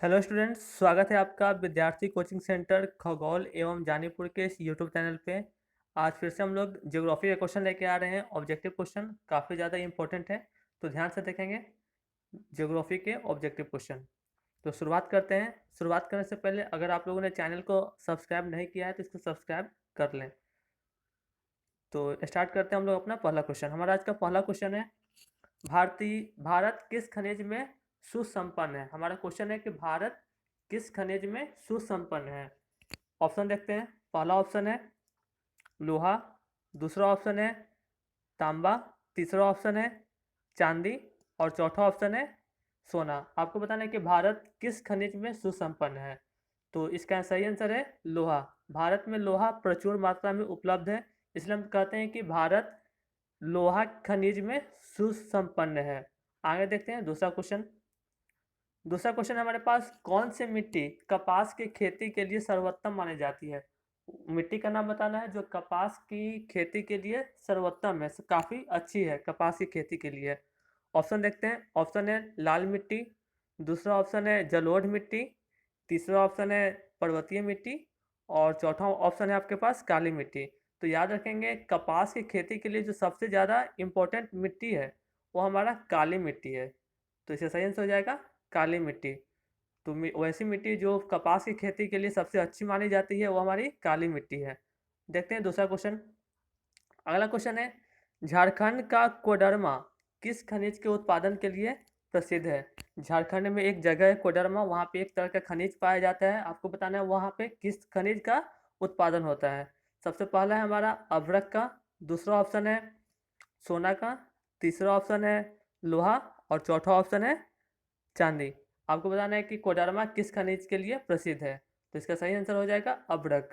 Hello students, स्वागत है आपका विद्यार्थी कोचिंग सेंटर खगोल एवं जानीपुर के इस यूट्यूब चैनल पे। आज फिर से हम लोग ज्योग्राफी के क्वेश्चन लेके आ रहे हैं। ऑब्जेक्टिव क्वेश्चन काफ़ी ज़्यादा इंपॉर्टेंट है, तो ध्यान से देखेंगे ज्योग्राफी के ऑब्जेक्टिव क्वेश्चन। तो शुरुआत करते हैं। शुरुआत करने से पहले अगर आप लोगों ने चैनल को सब्सक्राइब नहीं किया है तो इसको सब्सक्राइब कर लें। तो स्टार्ट करते हैं हम लोग अपना पहला क्वेश्चन। हमारा आज का पहला क्वेश्चन है, भारत किस खनिज में सुसंपन्न है। हमारा क्वेश्चन है कि भारत किस खनिज में सुसंपन्न है। ऑप्शन देखते हैं। पहला ऑप्शन है लोहा, दूसरा ऑप्शन है तांबा, तीसरा ऑप्शन है चांदी और चौथा ऑप्शन है सोना। आपको बताना है कि भारत किस खनिज में सुसंपन्न है। तो इसका सही आंसर है लोहा। भारत में लोहा प्रचुर मात्रा में उपलब्ध है, इसलिए हम कहते हैं कि भारत लोहा खनिज में सुसंपन्न है। आगे देखते हैं दूसरा क्वेश्चन। दूसरा क्वेश्चन हमारे पास, कौन सी मिट्टी कपास की खेती के लिए सर्वोत्तम मानी जाती है। मिट्टी का नाम बताना है जो कपास की खेती के लिए सर्वोत्तम है, काफ़ी अच्छी है कपास की खेती के लिए। ऑप्शन देखते हैं। ऑप्शन है लाल मिट्टी, दूसरा ऑप्शन है जलोढ़ मिट्टी, तीसरा ऑप्शन है पर्वतीय मिट्टी और चौथा ऑप्शन है आपके पास काली मिट्टी। तो याद रखेंगे, कपास की खेती के लिए जो सबसे ज़्यादा इम्पोर्टेंट मिट्टी है वो हमारा काली मिट्टी है। तो इसका सही आंसर हो जाएगा काली मिट्टी। तो वैसी मिट्टी जो कपास की खेती के लिए सबसे अच्छी मानी जाती है वो हमारी काली मिट्टी है। देखते हैं दूसरा क्वेश्चन। अगला क्वेश्चन है, झारखंड का कोडरमा किस खनिज के उत्पादन के लिए प्रसिद्ध है। झारखंड में एक जगह है कोडरमा, वहाँ पे एक तरह का खनिज पाया जाता है। आपको बताना है वहाँ पे किस खनिज का उत्पादन होता है। सबसे पहला है हमारा अभ्रक का, दूसरा ऑप्शन है सोना का, तीसरा ऑप्शन है लोहा और चौथा ऑप्शन है चांदी। आपको बताना है कि कोडरमा किस खनिज के लिए प्रसिद्ध है। तो इसका सही आंसर हो जाएगा अभ्रक।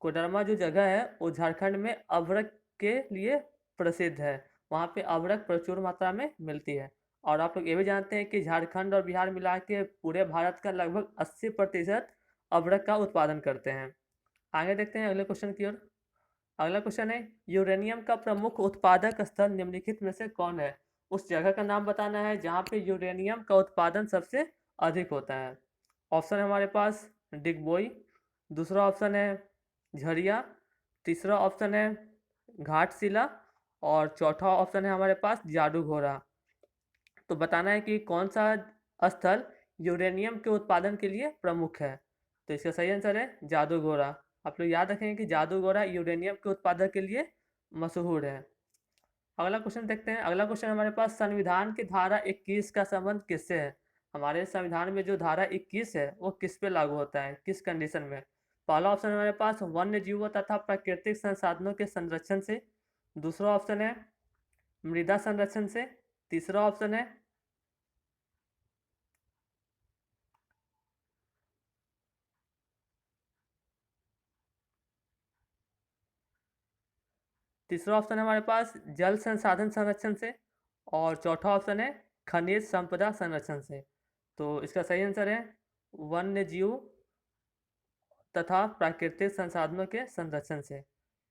कोडरमा जो जगह है वो झारखंड में अभ्रक के लिए प्रसिद्ध है। वहाँ पे अभ्रक प्रचुर मात्रा में मिलती है। और आप लोग ये भी जानते हैं कि झारखंड और बिहार मिला के पूरे भारत का लगभग 80% अभ्रक का उत्पादन करते हैं। आगे देखते हैं अगले क्वेश्चन की ओर। अगला क्वेश्चन है, यूरेनियम का प्रमुख उत्पादक स्थल निम्नलिखित में से कौन है। उस जगह का नाम बताना है जहाँ पे यूरेनियम का उत्पादन सबसे अधिक होता है। ऑप्शन है हमारे पास डिगबोई, दूसरा ऑप्शन है झरिया, तीसरा ऑप्शन है घाटशिला और चौथा ऑप्शन है हमारे पास जादूघोड़ा। तो बताना है कि कौन सा स्थल यूरेनियम के उत्पादन के लिए प्रमुख है। तो इसका सही आंसर है जादूगोड़ा। आप लोग याद रखेंगे कि जादूगोड़ा यूरेनियम के उत्पादन के लिए मशहूर है। अगला क्वेश्चन देखते हैं। अगला क्वेश्चन हमारे पास, संविधान की धारा 21 का संबंध किससे है। हमारे संविधान में जो धारा 21 है वो किस पे लागू होता है, किस कंडीशन में। पहला ऑप्शन हमारे पास वन्य जीवों तथा प्राकृतिक संसाधनों के संरक्षण से, दूसरा ऑप्शन है मृदा संरक्षण से, तीसरा ऑप्शन है तीसरा ऑप्शन है हमारे पास जल संसाधन संरक्षण से और चौथा ऑप्शन है खनिज संपदा संरक्षण से। तो इसका सही आंसर है वन्य जीव तथा प्राकृतिक संसाधनों के संरक्षण से।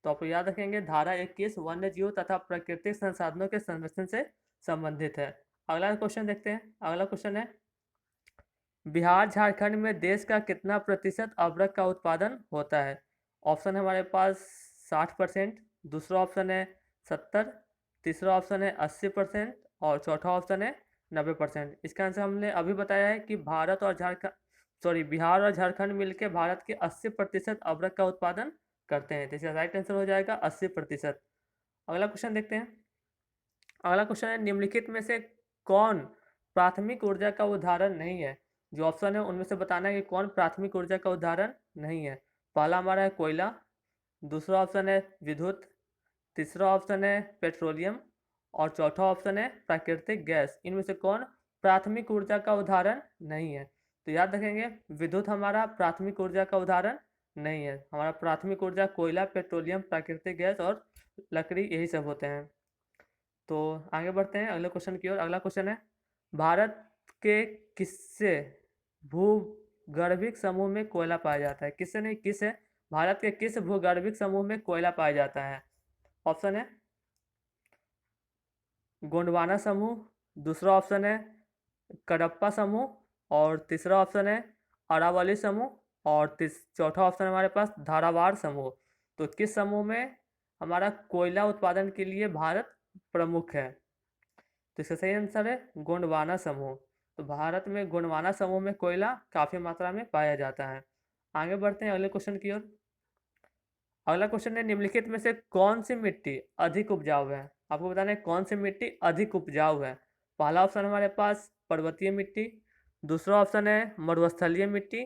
तो आप याद रखेंगे धारा 21 वन्य जीव तथा प्राकृतिक संसाधनों के संरक्षण से संबंधित है। अगला क्वेश्चन देखते हैं। अगला क्वेश्चन है, बिहार झारखंड में देश का कितना प्रतिशत अभ्रक का उत्पादन होता है। ऑप्शन है हमारे पास 60%, दूसरा ऑप्शन है 70, तीसरा ऑप्शन है 80% और चौथा ऑप्शन है 90%। इसका आंसर हमने अभी बताया है कि भारत और झारखंड बिहार और झारखंड मिलकर भारत के 80% अभ्रक का उत्पादन करते हैं। तो इसका राइट आंसर हो जाएगा 80%। अगला क्वेश्चन देखते हैं। अगला क्वेश्चन है, निम्नलिखित में से कौन प्राथमिक ऊर्जा का उदाहरण नहीं है। जो ऑप्शन है उनमें से बताना है कि कौन प्राथमिक ऊर्जा का उदाहरण नहीं है। पहला हमारा है कोयला, दूसरा ऑप्शन है विद्युत, तीसरा ऑप्शन है पेट्रोलियम और चौथा ऑप्शन है प्राकृतिक गैस। इनमें से कौन प्राथमिक ऊर्जा का उदाहरण नहीं है। तो याद रखेंगे विद्युत हमारा प्राथमिक ऊर्जा का उदाहरण नहीं है। हमारा प्राथमिक ऊर्जा कोयला, पेट्रोलियम, प्राकृतिक गैस और लकड़ी, यही सब होते हैं। तो आगे बढ़ते हैं अगले क्वेश्चन की ओर। अगला क्वेश्चन है, भारत के किससे भूगर्भिक समूह में कोयला पाया जाता है। किससे नहीं, किस है। भारत के किस भूगर्भिक समूह में कोयला पाया जाता है। ऑप्शन है गोंडवाना समूह, दूसरा ऑप्शन है कडप्पा समूह और तीसरा ऑप्शन है अरावली समूह और चौथा ऑप्शन हमारे पास धारावाड़ समूह। तो किस समूह में हमारा कोयला उत्पादन के लिए भारत प्रमुख है? तो इसका सही आंसर है गोंडवाना समूह। तो भारत में गोंडवाना समूह में कोयला काफ़ी मात्रा में पाया जाता है। आगे बढ़ते हैं अगले क्वेश्चन की ओर। अगला क्वेश्चन है निम्नलिखित में से कौन सी मिट्टी अधिक उपजाऊ है? आपको बताना है कौन सी मिट्टी अधिक उपजाऊ है। पहला ऑप्शन हमारे पास पर्वतीय मिट्टी, दूसरा ऑप्शन है मरुस्थलीय मिट्टी,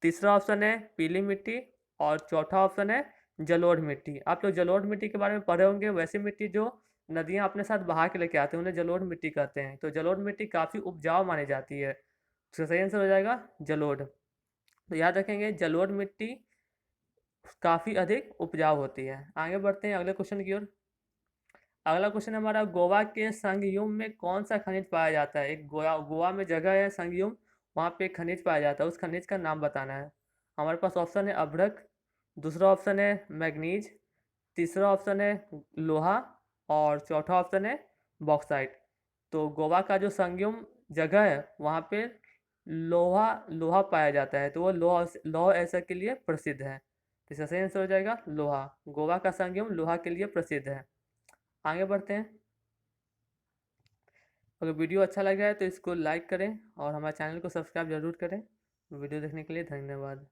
तीसरा ऑप्शन है पीली मिट्टी और चौथा ऑप्शन है जलोढ़ मिट्टी। आप लोग जलोढ़ मिट्टी के बारे में पढ़े होंगे। वैसी मिट्टी जो नदियाँ अपने साथ बहा के लेके आते हैं उन्हें जलोढ़ मिट्टी कहते हैं। तो जलोढ़ मिट्टी काफ़ी उपजाऊ मानी जाती है। तो सही आंसर हो जाएगा जलोढ़। तो याद रखेंगे जलोढ़ मिट्टी काफ़ी अधिक उपजाऊ होती है। आगे बढ़ते हैं अगले क्वेश्चन की ओर। अगला क्वेश्चन हमारा गोवा के संगयुम में कौन सा खनिज पाया जाता है? एक गोवा में जगह है संगयुम, वहाँ पे एक खनिज पाया जाता है, उस खनिज का नाम बताना है। हमारे पास ऑप्शन है अभ्रक, दूसरा ऑप्शन है मैग्नीज, तीसरा ऑप्शन है लोहा और चौथा ऑप्शन है बॉक्साइट। तो गोवा का जो संगयुम जगह है वहाँ पे लोहा लोहा पाया जाता है, तो वो लौह ऐसा के लिए प्रसिद्ध है। तो इसका सही आंसर हो जाएगा लोहा। गोवा का संगम लोहा के लिए प्रसिद्ध है। आगे बढ़ते हैं। अगर वीडियो अच्छा लगा है तो इसको लाइक करें और हमारे चैनल को सब्सक्राइब जरूर करें। वीडियो देखने के लिए धन्यवाद।